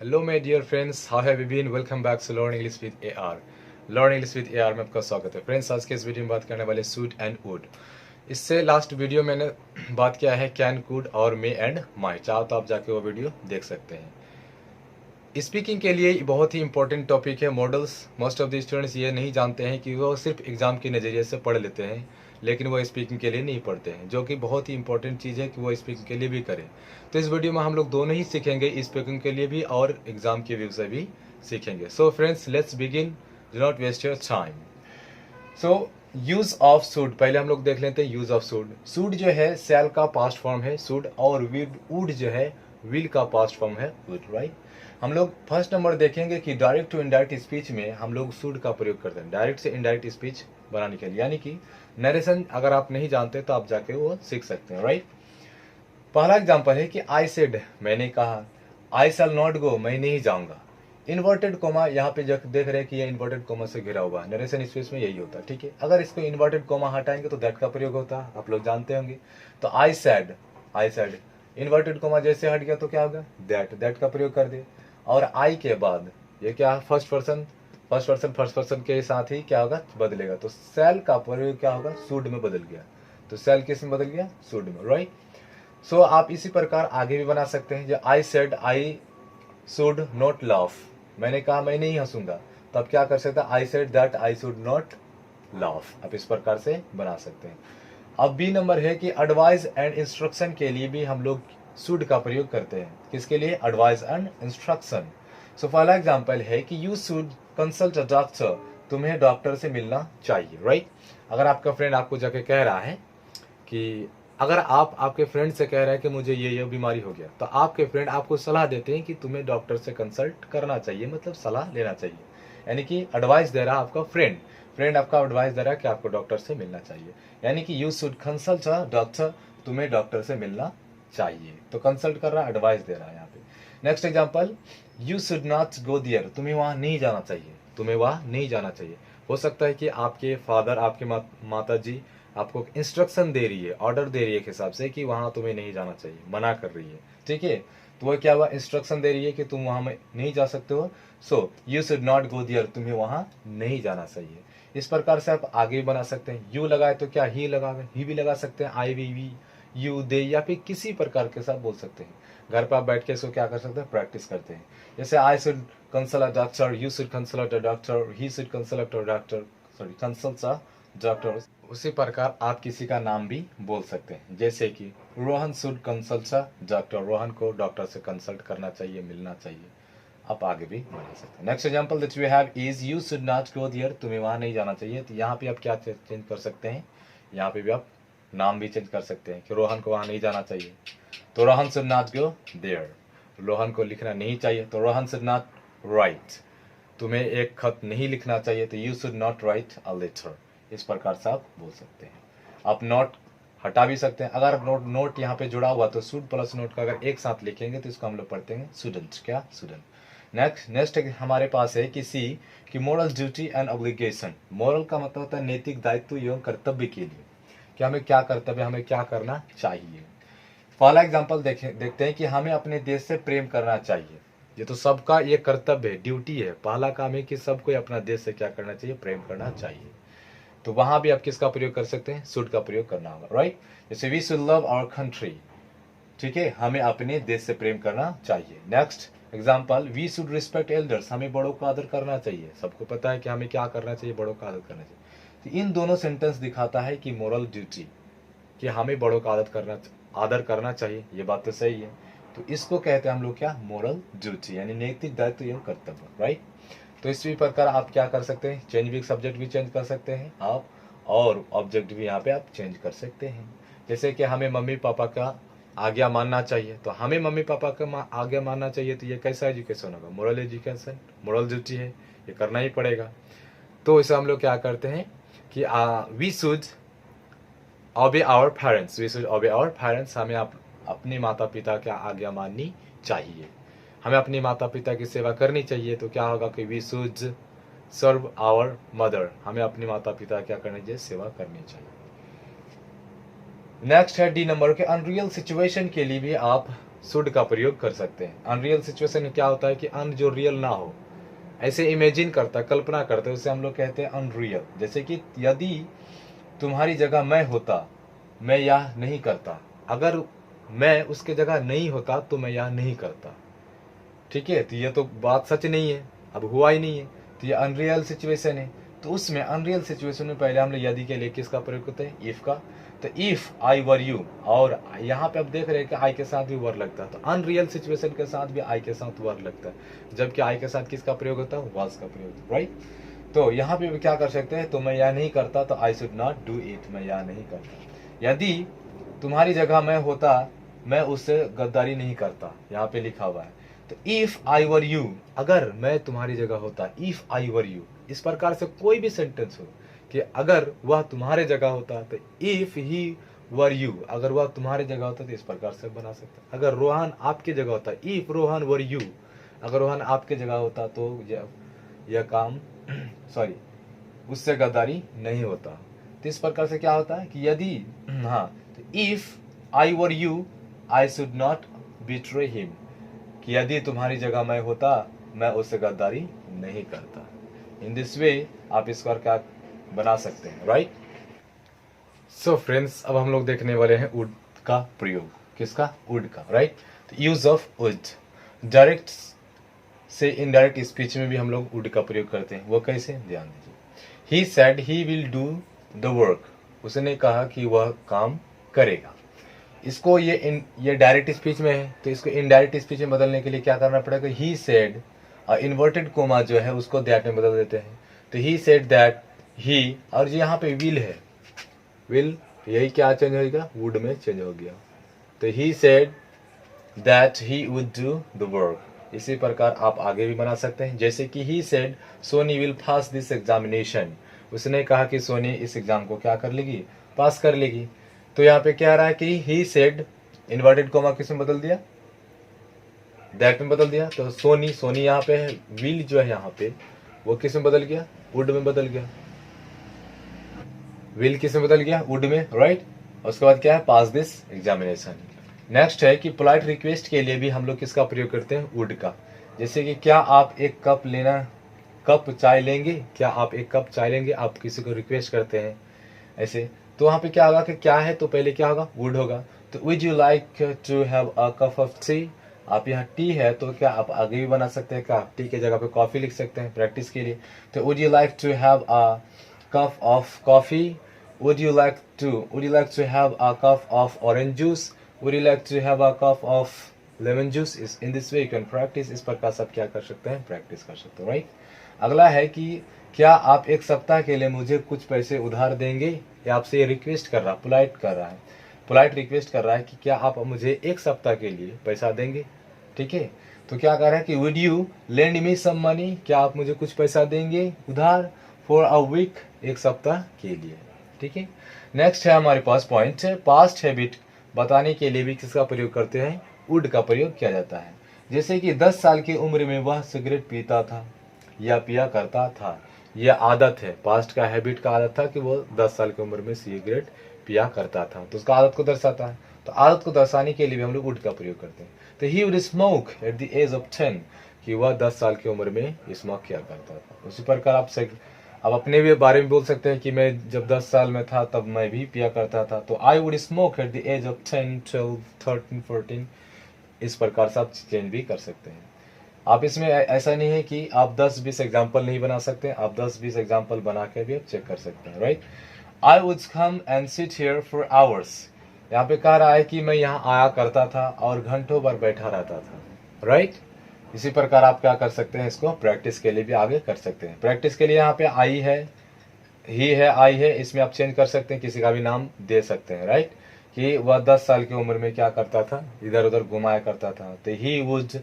Hello my dear friends, how have you been? Welcome back to learn English with AR. Learn English with AR में आपका स्वागत है। Friends, आज के इस वीडियो में बात करने वाले सूट एंड वुड। इससे लास्ट वीडियो मैंने बात किया है कैन, कुड और मे एंड माई। चाहो तो आप जाके वो वीडियो देख सकते हैं। स्पीकिंग के लिए बहुत ही इंपॉर्टेंट टॉपिक है models. Most of the students ये नहीं जानते हैं कि वो सिर्फ एग्जाम के नज़रिए से पढ़ लेते हैं, लेकिन वो स्पीकिंग के लिए नहीं पढ़ते हैं, जो कि बहुत ही इंपॉर्टेंट चीज़ है कि वो स्पीकिंग के लिए भी करें। तो इस वीडियो में हम लोग दोनों ही सीखेंगे, स्पीकिंग के लिए भी और एग्जाम के व्यू से भी सीखेंगे। So friends, let's begin, do not waste your time. So use of सूड, पहले हम लोग देख लेते हैं यूज ऑफ सूड। सूड जो है सेल का पास्ट फॉर्म है सूड, और वुड जो है विल का पास्ट फॉर्म है वुड, राइट। हम लोग फर्स्ट नंबर देखेंगे कि डायरेक्ट टू इनडायरेक्ट स्पीच में हम लोग सूड का प्रयोग करते हैं डायरेक्ट से इनडायरेक्ट स्पीच बनाने के लिए, यानी कि नरेशन अगर आप नहीं जानते तो आप जाके वो सीख सकते हैं, राइट। पहला एग्जांपल है कि आई सेड, मैंने कहा, आई शैल नॉट गो, मैं नहीं जाऊंगा। इन्वर्टेड कोमा, यहाँ पे देख रहे हैं कि ये इन्वर्टेड कोमा से घिरा हुआ है। नरेशन स्पीच में यही होता है, ठीक है। अगर इसको इन्वर्टेड कोमा हटाएंगे तो दैट का प्रयोग होता है, आप लोग जानते होंगे। तो आई सैड इन्वर्टेड कोमा जैसे हट गया तो क्या होगा, दैट का प्रयोग कर दे। और आई के बाद ये क्या, फर्स्ट पर्सन के साथ ही क्या होगा, बदलेगा। तो सेल का प्रयोग क्या होगा, सूड में बदल गया। तो सेल किस में बदल गया, सूड में, राइट। सो आप इसी प्रकार आगे भी बना सकते हैं। जो I said I should not laugh, मैंने कहा मैं नहीं हंसूंगा, तो आप क्या कर सकते हैं, I said that I should not laugh. आप इस प्रकार से बना सकते हैं। अब बी नंबर है कि एडवाइस एंड इंस्ट्रक्शन के लिए भी हम लोग शुड का प्रयोग करते हैं। किसके लिए, एडवाइस एंड इंस्ट्रक्शन। सो पहला एग्जांपल है कि you should consult a doctor, तुम्हें डॉक्टर से मिलना चाहिए, राइट। अगर आपका फ्रेंड आपको जाके कह रहा है कि, अगर आप आपके फ्रेंड से कह रहे हैं कि मुझे ये बीमारी हो गया, तो आपके फ्रेंड आपको सलाह देते हैं कि तुम्हें डॉक्टर से कंसल्ट करना चाहिए, मतलब सलाह लेना चाहिए, यानी कि एडवाइस दे रहा है आपका फ्रेंड आपका एडवाइस दे रहा है कि आपको डॉक्टर से मिलना चाहिए, यानी कि you should consult a doctor, तुम्हें डॉक्टर से मिलना चाहिए। तो कंसल्ट कर रहा है, एडवाइस दे रहा है यहाँ पे। Next example, you should not go there, तुम्हें वहां नहीं जाना चाहिए, तुम्हें वहां नहीं जाना चाहिए। हो सकता है कि आपके फादर, आपके माता जी आपको इंस्ट्रक्शन दे रही है, ऑर्डर दे रही है के हिसाब से कि वहां तुम्हें नहीं जाना चाहिए, मना कर रही है, ठीक है। तो वह क्या हुआ, इंस्ट्रक्शन दे रही है कि तुम वहां नहीं जा सकते हो। So you should not go there, तुम्हें वहां नहीं जाना चाहिए। इस प्रकार से आप आगे भी बना सकते हैं। यू लगाए तो क्या, ही ही भी लगा सकते हैं, आई वी यू दे, या फिर किसी प्रकार के साथ बोल सकते हैं। घर पर आप बैठ के इसको क्या कर सकते हैं, प्रैक्टिस करते हैं। जैसे I should consult a doctor, you should consult a doctor, he should consult a doctor, sorry consult a doctor. उसी प्रकार आप किसी का नाम भी बोल सकते हैं, जैसे कि Rohan should consult a doctor, Rohan को डॉक्टर से कंसल्ट करना चाहिए, मिलना चाहिए। आप आगे भी बढ़ा सकते हैं। Next example that we have is you should not go there, तुम्हें वहां नहीं जाना चाहिए। तो यहाँ पे आप क्या चेंज कर सकते हैं, यहाँ पे भी आप नाम भी चेंज कर सकते हैं कि रोहन को वहां नहीं जाना चाहिए, तो Rohan should not go there. Rohan को लिखना नहीं चाहिए, तो रोहन शुड नॉट राइट। तुम्हें एक खत नहीं लिखना चाहिए, तो you should not write a letter. इस प्रकार से आप बोल सकते हैं। आप नोट हटा भी सकते हैं। अगर नोट यहाँ पे जुड़ा हुआ तो शुड प्लस नोट का अगर एक साथ लिखेंगे तो इसको हम लोग पढ़ते हैं स्टूडेंट, क्या स्टूडेंट। नेक्स्ट हमारे पास है कि सी, कि moral duty and obligation. Moral का मतलब होता है नैतिक दायित्व एवं कर्तव्य के लिए, कि हमें क्या कर्तव्य, हमें क्या करना चाहिए। पहला एग्जाम्पल देखते हैं कि हमें अपने देश से प्रेम करना चाहिए। ये तो सबका ये कर्तव्य है, ड्यूटी है। पहला काम है कि सबको अपना देश से क्या करना चाहिए, प्रेम करना चाहिए। तो वहां भी आप किसका प्रयोग कर सकते हैं, शुड का प्रयोग करना होगा, राइट। जैसे we should love our country, ठीक है, हमें अपने देश से प्रेम करना चाहिए। Next example, we should respect elders, हमें बड़ों का आदर करना चाहिए। सबको पता है कि हमें क्या करना चाहिए, बड़ों का आदर करना चाहिए। तो इन दोनों सेंटेंस दिखाता है कि मोरल ड्यूटी, कि हमें बड़ों का आदर करना चाहिए, ये बात तो सही है। तो इसको कहते हैं हम लोग क्या, मोरल ड्यूटी, यानी नैतिक दायित्व एवं कर्तव्य, राइट। तो इसी प्रकार आप क्या कर सकते हैं, चेंज भी, सब्जेक्ट भी चेंज कर सकते हैं आप, और ऑब्जेक्ट भी यहाँ पे आप चेंज कर सकते हैं। जैसे कि हमें मम्मी पापा का आज्ञा मानना चाहिए, तो हमें मम्मी पापा का आज्ञा मानना चाहिए, तो ये कैसा एजुकेशन होगा, मोरल एजुकेशन, मोरल ड्यूटी है, ये करना ही पड़ेगा। तो इसे हम लोग क्या करते हैं कि we should obey our parents, we should obey our parents, हमें अपने माता पिता की आज्ञा माननी चाहिए, हमें अपने माता पिता की सेवा करनी चाहिए। तो क्या होगा कि we should serve our mother, हमें अपने माता पिता क्या करनी चाहिए, सेवा करनी चाहिए। नेक्स्ट है डी नंबर के, अनरियल सिचुएशन के लिए भी आप शुड का प्रयोग कर सकते हैं। अनरियल सिचुएशन में क्या होता है कि अन जो रियल ना हो, ऐसे इमेजिन करता, कल्पना करता है, उसे हम लोग कहते हैं अनरियल। जैसे कि यदि तुम्हारी जगह मैं होता, मैं यह नहीं करता। अगर मैं उसके जगह नहीं होता तो मैं यह नहीं करता। ठीक है, तो ये तो बात सच नहीं है, अब हुआ ही नहीं है, तो ये अनरियल सिचुएशन है। तो उसमें अनरियल सिचुएशन में पहले हम लोग यदि के लिए किसका प्रयोग करते हैं? इफ का। तो इफ आई वर यू, और यहाँ पे अब देख रहे हैं कि आई के साथ भी वर लगता है, तो अनरियल सिचुएशन के साथ भी आई के साथ वर लगता है, जबकि आई के साथ किसका प्रयोग होता है? वाज का प्रयोग, राइट। तो यहाँ पे भी क्या कर सकते हैं? तो मैं यह नहीं करता, तो I should not do it, मैं यह नहीं करता। यदि तुम्हारी जगह मैं होता, मैं उससे गद्दारी नहीं करता, यहाँ पे लिखा हुआ है। तो इफ आई वर यू, अगर मैं तुम्हारी जगह होता, इफ आई वर यू, इस प्रकार से कोई भी सेंटेंस हो कि अगर वह तुम्हारे जगह होता, तो इफ ही वर यू, अगर वह तुम्हारे जगह होता तो इस प्रकार से बना सकता। अगर रोहन आपकी जगह होता, इफ रोहन वर यू, अगर रोहन आपके जगह होता तो यह काम सॉरी उससे गद्दारी नहीं होता। तो इस प्रकार से क्या होता है कि यदि हाँ, तो if I were you I should not betray him, कि यदि तुम्हारी जगह मैं होता मैं उससे गद्दारी नहीं करता। इन दिस वे आप इस पर क्या बना सकते हैं, राइट। सो फ्रेंड्स, अब हम लोग देखने वाले हैं वुड का प्रयोग। किसका? वुड का, राइट। तो यूज ऑफ वुड, डायरेक्ट से इनडायरेक्ट स्पीच में भी हम लोग वुड का प्रयोग करते हैं। वो कैसे? ध्यान दीजिए। He said he will do the work, उसने कहा कि वह काम करेगा। इसको ये डायरेक्ट स्पीच में है, तो इसको इनडायरेक्ट स्पीच में बदलने के लिए क्या करना पड़ेगा? ही सेड, इन्वर्टेड कोमा जो है उसको दैट में बदल देते हैं। तो ही सेड दैट ही, और जो यहाँ पे विल है, विल यही क्या चेंज होगा? वुड में चेंज हो गया। तो he said that he would do the work. इसी प्रकार आप आगे भी बना सकते हैं, जैसे कि he said Soni will pass this examination, उसने कहा कि सोनी इस एग्जाम को क्या कर लेगी? पास कर लेगी। तो यहाँ पे क्या आ रहा है कि ही सेड, इन्वर्टेड कोमा किस में बदल दिया? दैट में बदल दिया। तो सोनी, सोनी यहाँ पे है, विल जो है यहाँ पे वो किस में बदल गया? वुड में बदल गया। विल किस में बदल गया? वुड में, राइट। उसके बाद क्या है? पास दिस एग्जामिनेशन। नेक्स्ट है कि पोलाइट रिक्वेस्ट के लिए भी हम लोग किसका प्रयोग करते हैं? वुड का। जैसे कि क्या आप एक कप चाय लेंगे? क्या आप एक कप चाय लेंगे? आप किसी को रिक्वेस्ट करते हैं ऐसे, तो वहां पे क्या होगा कि क्या है, तो पहले क्या होगा? वुड होगा। तो would you like to have a cup of tea, आप यहाँ टी है तो क्या आप आगे भी बना सकते हैं? क्या टी के जगह पे कॉफी लिख सकते हैं प्रैक्टिस के लिए। तो would you like to have a cup of coffee, would you like to have a cup of orange juice, would you like to have a cup of lemon juice? In this way you can practice। इस प्रकार सब क्या कर सकते हैं? Practice कर सकते हो, राइट। अगला है कि क्या आप एक सप्ताह के लिए मुझे कुछ पैसे उधार देंगे? या आपसे ये रिक्वेस्ट कर रहा, पोलाइट कर रहा है, पोलाइट रिक्वेस्ट कर रहा है कि क्या आप मुझे एक सप्ताह के लिए पैसा देंगे? ठीक है, तो क्या कर रहा है कि would you lend me some money, क्या आप मुझे कुछ पैसा देंगे उधार? for a week, एक सप्ताह के लिए। ठीक है, नेक्स्ट है हमारे पास पॉइंट है पास्ट हैबिट बताने के लिए भी किसका प्रयोग करते हैं? वुड का प्रयोग किया जाता है। जैसे कि 10 साल की उम्र में वह सिगरेट पीता था या पिया करता था, यह आदत है। पास्ट का हैबिट का आदत था कि वो 10 साल की उम्र में सिगरेट पिया करता था, तो उसका आदत को दर्शाता है। तो आदत को दर्शाने के लिए भी हम लोग वुड का प्रयोग करते हैं। तो he would smoke at the age of 10, कि वह 10 साल की उम्र में स्मोक किया करता था। उसी प्रकार आप अपने भी बारे में बोल सकते हैं कि मैं जब 10 साल में था तब मैं भी पिया करता था। तो I would smoke at the age of 10, 12, 13, 14। इस प्रकार से आप चेंज भी कर सकते हैं। आप इसमें ऐसा नहीं है कि आप 10-20 एग्जाम्पल नहीं बना सकते, आप 10-20 एग्जाम्पल बना के भी आप चेक कर सकते हैं, right. I would come and sit here for hours, यहाँ पे कह रहा है कि मैं यहाँ आया करता था और घंटों भर बैठा रहता था, राइट। इसी प्रकार आप क्या कर सकते हैं? इसको प्रैक्टिस के लिए भी आगे कर सकते हैं। प्रैक्टिस के लिए यहाँ पे आई है, ही है, आई है, इसमें आप चेंज कर सकते हैं, किसी का भी नाम दे सकते हैं, राइट। कि वह 10 साल की उम्र में क्या करता था? इधर उधर घुमाया करता था। तो he would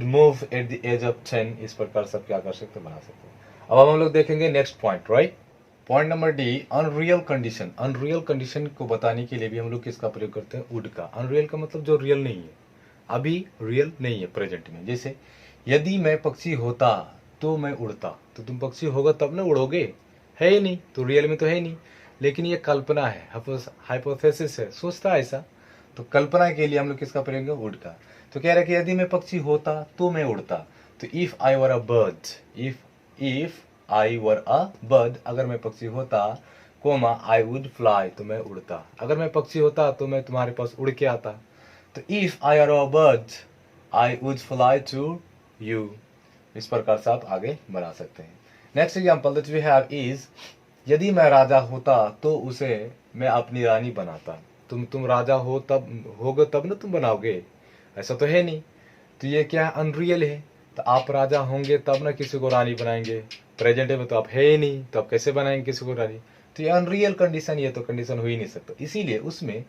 move at the age of 10। इस प्रकार सब क्या कर सकते हैं? बना सकते हैं। अब हम लोग देखेंगे next point, right. Point number D, unreal condition. Unreal condition को बताने के लिए भी हम लोग किसका प्रयोग करते हैं? वुड का। अनरियल का मतलब जो रियल नहीं है, अभी रियल नहीं है प्रेजेंट में। जैसे यदि मैं पक्षी होता तो मैं उड़ता, तो तुम पक्षी होगा तब ना उड़ोगे, है ही नहीं, तो रियल में तो है ही नहीं। लेकिन ये कल्पना है, हाइपोथेसिस है, सोचता है ऐसा। तो कल्पना के लिए हम लोग किसका प्रयोग करेंगे? वुड का। तो कह रहे कि यदि मैं पक्षी होता तो मैं उड़ता। तो if I were a bird, if I were a bird, अगर मैं पक्षी होता, कोमा आई वुड फ्लाई, तो मैं उड़ता। अगर मैं पक्षी होता तो मैं तुम्हारे पास उड़ के आता। तो if I are a bird I would fly to you. इस प्रकार से आप आगे बढ़ा सकते हैं। Next example that we have is, यदि मैं राजा होता तो उसे मैं अपनी रानी बनाता। तुम राजा हो तब होगे तब ना तुम बनाओगे, ऐसा तो है नहीं। तो ये क्या है? अनरियल है। तो आप राजा होंगे तब ना किसी को रानी बनाएंगे। प्रेजेंट में तो आप है ही नहीं, तो आप कैसे बनाएंगे किसी को रानी? तो ये अनरियल कंडीशन, ये तो कंडीशन हो ही नहीं सकता। इसीलिए उसमें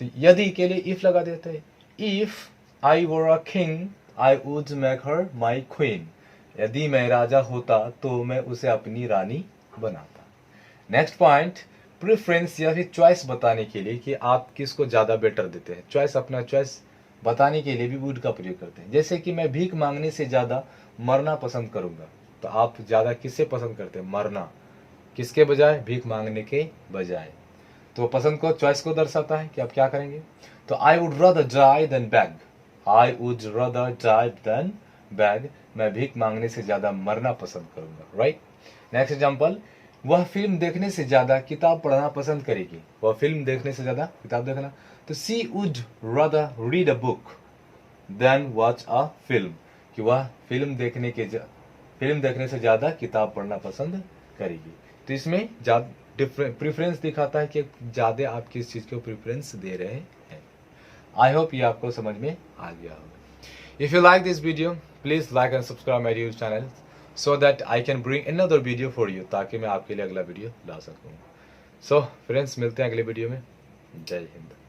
तो यदि के लिए इफ लगा देते हैं। If I were a king I would make her my queen. यदि मैं राजा होता तो मैं उसे अपनी रानी बनाता। नेक्स्ट पॉइंट, प्रेफरेंस या फिर चॉइस बताने के लिए कि आप किसको ज्यादा बेटर देते हैं। चॉइस, अपना चॉइस बताने के लिए भी वुड का प्रयोग करते हैं। जैसे कि मैं भीख मांगने से ज्यादा मरना पसंद करूंगा। तो आप ज्यादा किससे पसंद करते हैं? मरना। किसके बजाय? भीख मांगने के बजाय। तो पसंद को, चॉइस को दर्शाता है कि आप क्या करेंगे। तो I would rather die then beg, I would rather die then beg, मैं भीख मांगने से ज्यादा मरना पसंद करूंगा, राइट। नेक्स्ट एग्जांपल, वह फिल्म देखने से ज्यादा किताब पढ़ना पसंद करेगी। वह फिल्म देखने से ज्यादा किताब देखना। तो she would rather read a book than watch a film, कि वह फिल्म देखने से ज्यादा किताब पढ़ना पसंद करेगी। तो इसमें प्रेफरेंस दिखाता है कि ज्यादा आप किस चीज को प्रेफरेंस दे रहे हैं। आई होप ये आपको समझ में आ गया होगा। If you like this video please like and subscribe my YouTube channel so that I can bring another video for you, ताकि मैं आपके लिए अगला वीडियो ला सकूँ। सो फ्रेंड्स, मिलते हैं अगले वीडियो में। जय हिंद।